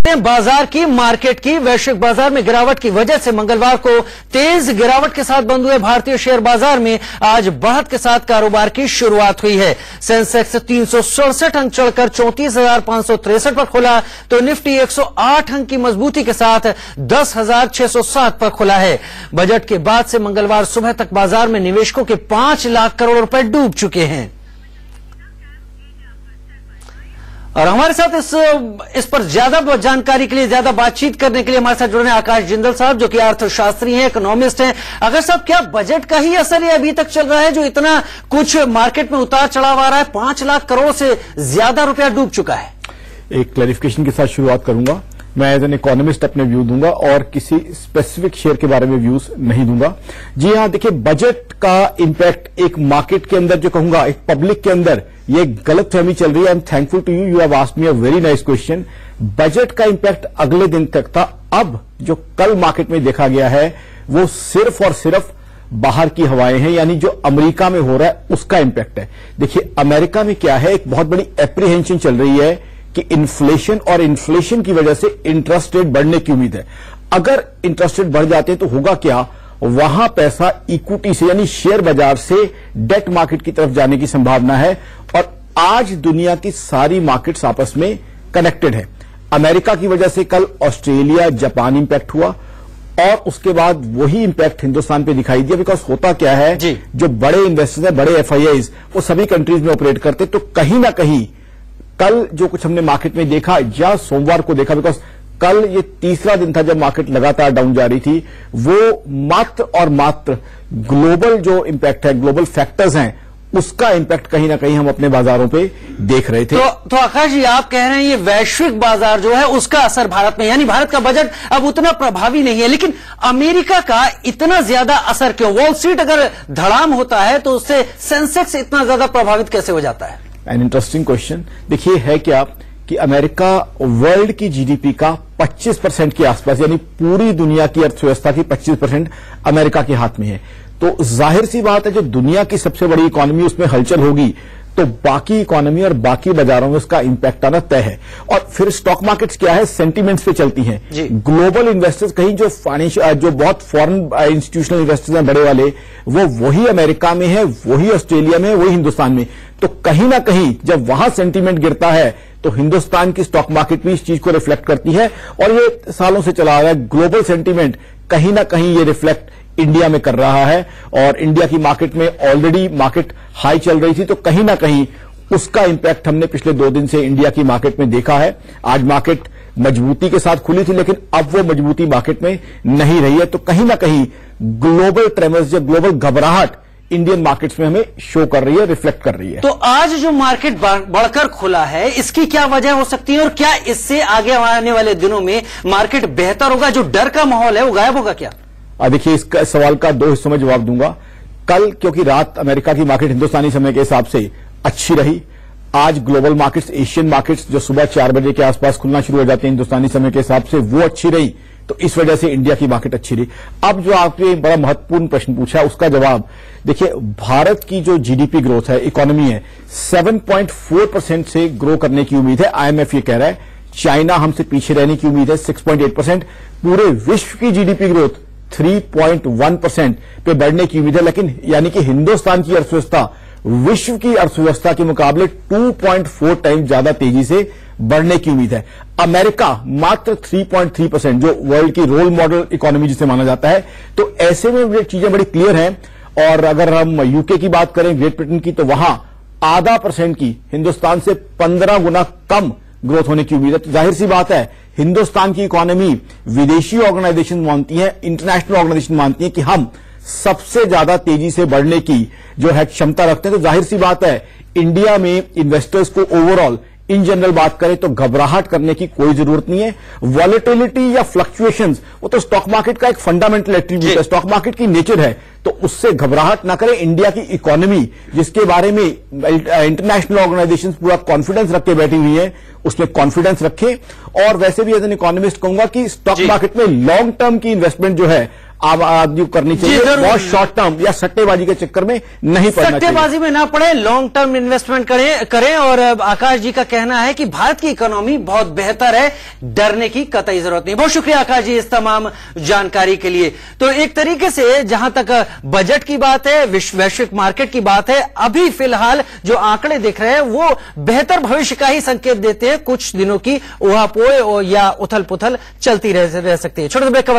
बाजार की मार्केट की वैश्विक बाजार में गिरावट की वजह से मंगलवार को तेज गिरावट के साथ बंद हुए भारतीय शेयर बाजार में आज बढ़त के साथ कारोबार की शुरुआत हुई है। सेंसेक्स 367 अंक चढ़कर 34,563 पर खुला तो निफ्टी 108 अंक की मजबूती के साथ 10,607 पर खुला है। बजट के बाद से मंगलवार सुबह तक बाजार में निवेशकों के 5 लाख करोड़ रुपए डूब चुके हैं। और हमारे साथ इस पर ज्यादा जानकारी के लिए, ज्यादा बातचीत करने के लिए हमारे साथ जुड़े हैं आकाश जिंदल साहब, जो कि अर्थशास्त्री हैं, इकोनॉमिस्ट हैं। आकाश साहब, क्या बजट का ही असर ये अभी तक चल रहा है जो इतना कुछ मार्केट में उतार चढ़ाव आ रहा है? 5 लाख करोड़ से ज्यादा रुपया डूब चुका है। एक क्लैरिफिकेशन के साथ शुरुआत करूंगा। मैं एज एन इकोनॉमिस्ट अपने व्यू दूंगा और किसी स्पेसिफिक शेयर के बारे में व्यूज नहीं दूंगा। जी हां, देखिए, बजट का इंपैक्ट एक मार्केट के अंदर, जो कहूंगा एक पब्लिक के अंदर, ये गलत फहमी चल रही है। I am thankful to you, you have asked me a very nice question. Budget का इंपैक्ट अगले दिन तक था। अब जो कल मार्केट में देखा गया है वो सिर्फ और सिर्फ बाहर की हवाएं हैं, यानी जो अमेरिका में हो रहा है उसका इंपैक्ट है। देखिए, अमेरिका में क्या है, एक बहुत बड़ी एप्रीहेंशन चल रही है कि इन्फ्लेशन, और इन्फ्लेशन की वजह से इंटरेस्ट रेट बढ़ने की उम्मीद है। अगर इंटरेस्ट रेट बढ़ जाते हैं तो होगा क्या, वहां पैसा इक्विटी से, यानी शेयर बाजार से डेट मार्केट की तरफ जाने की संभावना है। और आज दुनिया की सारी मार्केट्स आपस में कनेक्टेड है। अमेरिका की वजह से कल ऑस्ट्रेलिया, जापान इंपैक्ट हुआ और उसके बाद वही इंपैक्ट हिंदुस्तान पे दिखाई दिया। बिकॉज होता क्या है, जो बड़े इन्वेस्टर्स हैं, बड़े एफआईआईज, वो सभी कंट्रीज में ऑपरेट करते, तो कहीं ना कहीं कल जो कुछ हमने मार्केट में देखा या सोमवार को देखा, बिकॉज कल ये तीसरा दिन था जब मार्केट लगातार डाउन जा रही थी, वो मात्र और मात्र ग्लोबल जो इंपैक्ट है, ग्लोबल फैक्टर्स हैं, उसका इंपैक्ट कहीं ना कहीं हम अपने बाजारों पे देख रहे थे। तो आकाश जी, आप कह रहे हैं ये वैश्विक बाजार जो है उसका असर भारत में, यानी भारत का बजट अब उतना प्रभावी नहीं है, लेकिन अमेरिका का इतना ज्यादा असर क्यों? वॉल स्ट्रीट अगर धड़ाम होता है तो उससे सेंसेक्स इतना ज्यादा प्रभावित कैसे हो जाता है? An interesting question. देखिए, है क्या कि अमेरिका वर्ल्ड की जीडीपी का 25% के आसपास, यानी पूरी दुनिया की अर्थव्यवस्था की 25% अमेरिका के हाथ में है। तो जाहिर सी बात है, जो दुनिया की सबसे बड़ी इकोनॉमी, उसमें हलचल होगी तो बाकी इकोनॉमी और बाकी बाजारों में उसका इंपैक्ट आना तय है। और फिर स्टॉक मार्केट्स क्या है, सेंटीमेंट्स पे चलती हैं। ग्लोबल इन्वेस्टर्स, कहीं जो फाइनेंशियल, जो बहुत फॉरेन इंस्टीट्यूशनल इन्वेस्टर्स हैं बड़े वाले, वो वही अमेरिका में है, वही ऑस्ट्रेलिया में है, वही हिंदुस्तान में। तो कहीं ना कहीं जब वहां सेंटीमेंट गिरता है तो हिंदुस्तान की स्टॉक मार्केट भी इस चीज को रिफ्लेक्ट करती है। और ये सालों से चला आ रहा है, ग्लोबल सेंटीमेंट कहीं ना कहीं ये रिफ्लेक्ट इंडिया में कर रहा है। और इंडिया की मार्केट में ऑलरेडी मार्केट हाई चल रही थी, तो कहीं ना कहीं उसका इंपैक्ट हमने पिछले 2 दिन से इंडिया की मार्केट में देखा है। आज मार्केट मजबूती के साथ खुली थी, लेकिन अब वो मजबूती मार्केट में नहीं रही है। तो कहीं ना कहीं ग्लोबल ट्रेमर्स या ग्लोबल घबराहट इंडियन मार्केट्स में हमें शो कर रही है, रिफ्लेक्ट कर रही है। तो आज जो मार्केट बढ़कर खुला है, इसकी क्या वजह हो सकती है और क्या इससे आगे आने वाले दिनों में मार्केट बेहतर होगा? जो डर का माहौल है वो गायब होगा क्या? देखिए, इस सवाल का 2 हिस्सों में जवाब दूंगा। कल क्योंकि रात अमेरिका की मार्केट हिंदुस्तानी समय के हिसाब से अच्छी रही, आज ग्लोबल मार्केट्स, एशियन मार्केट्स जो सुबह 4 बजे के आसपास खुलना शुरू हो जाते हैं हिंदुस्तानी समय के हिसाब से, वो अच्छी रही। तो इस वजह से इंडिया की मार्केट अच्छी रही। अब जो आपने एक बड़ा महत्वपूर्ण प्रश्न पूछा, उसका जवाब देखिए, भारत की जो जीडीपी ग्रोथ है, इकोनॉमी है, 7.4% से ग्रो करने की उम्मीद है। आईएमएफ ये कह रहा है। चाइना हमसे पीछे रहने की उम्मीद है, 6.8%। पूरे विश्व की जीडीपी ग्रोथ 3.1% पे बढ़ने की उम्मीद है। लेकिन यानी कि हिंदुस्तान की अर्थव्यवस्था विश्व की अर्थव्यवस्था के मुकाबले 2.4 टाइम ज्यादा तेजी से बढ़ने की उम्मीद है। अमेरिका मात्र 3.3%, जो वर्ल्ड की रोल मॉडल इकोनॉमी जिसे माना जाता है। तो ऐसे में ये चीजें बड़ी क्लियर हैं। और अगर हम यूके की बात करें, ग्रेट ब्रिटेन की, तो वहां 0.5% की, हिंदुस्तान से 15 गुना कम ग्रोथ होने की उम्मीद है। तो जाहिर सी बात है, हिंदुस्तान की इकोनॉमी विदेशी ऑर्गेनाइजेशन मानती है, इंटरनेशनल ऑर्गेनाइजेशन मानती है कि हम सबसे ज्यादा तेजी से बढ़ने की जो है क्षमता रखते हैं। तो जाहिर सी बात है, इंडिया में इन्वेस्टर्स को ओवरऑल इन जनरल बात करें तो घबराहट करने की कोई जरूरत नहीं है। वॉलेटिलिटी या फ्लक्चुएशंस, वो तो स्टॉक मार्केट का एक फंडामेंटल एट्रीब्यूट है, स्टॉक मार्केट की नेचर है। तो उससे घबराहट ना करें। इंडिया की इकोनॉमी, जिसके बारे में इंटरनेशनल ऑर्गेनाइजेशन पूरा कॉन्फिडेंस रख के बैठी हुई है, उसमें कॉन्फिडेंस रखें। और वैसे भी एज एन इकोनॉमिस्ट कहूंगा कि स्टॉक मार्केट में लॉन्ग टर्म की इन्वेस्टमेंट जो है, आम आदमी को करनी चाहिए। बहुत शॉर्ट टर्म या सट्टेबाजी के चक्कर में नहीं पड़ना चाहिए। सट्टेबाजी में ना पड़े, लॉन्ग टर्म इन्वेस्टमेंट करें। और आकाश जी का कहना है कि भारत की इकोनॉमी बहुत बेहतर है, डरने की कतई जरूरत नहीं। बहुत शुक्रिया आकाश जी इस तमाम जानकारी के लिए। तो एक तरीके से जहां तक बजट की बात है, वैश्विक मार्केट की बात है, अभी फिलहाल जो आंकड़े दिख रहे हैं वो बेहतर भविष्य का ही संकेत देते हैं। कुछ दिनों की उहापोह या उथल पुथल चलती रह सकती है। छोटे से ब्रेक का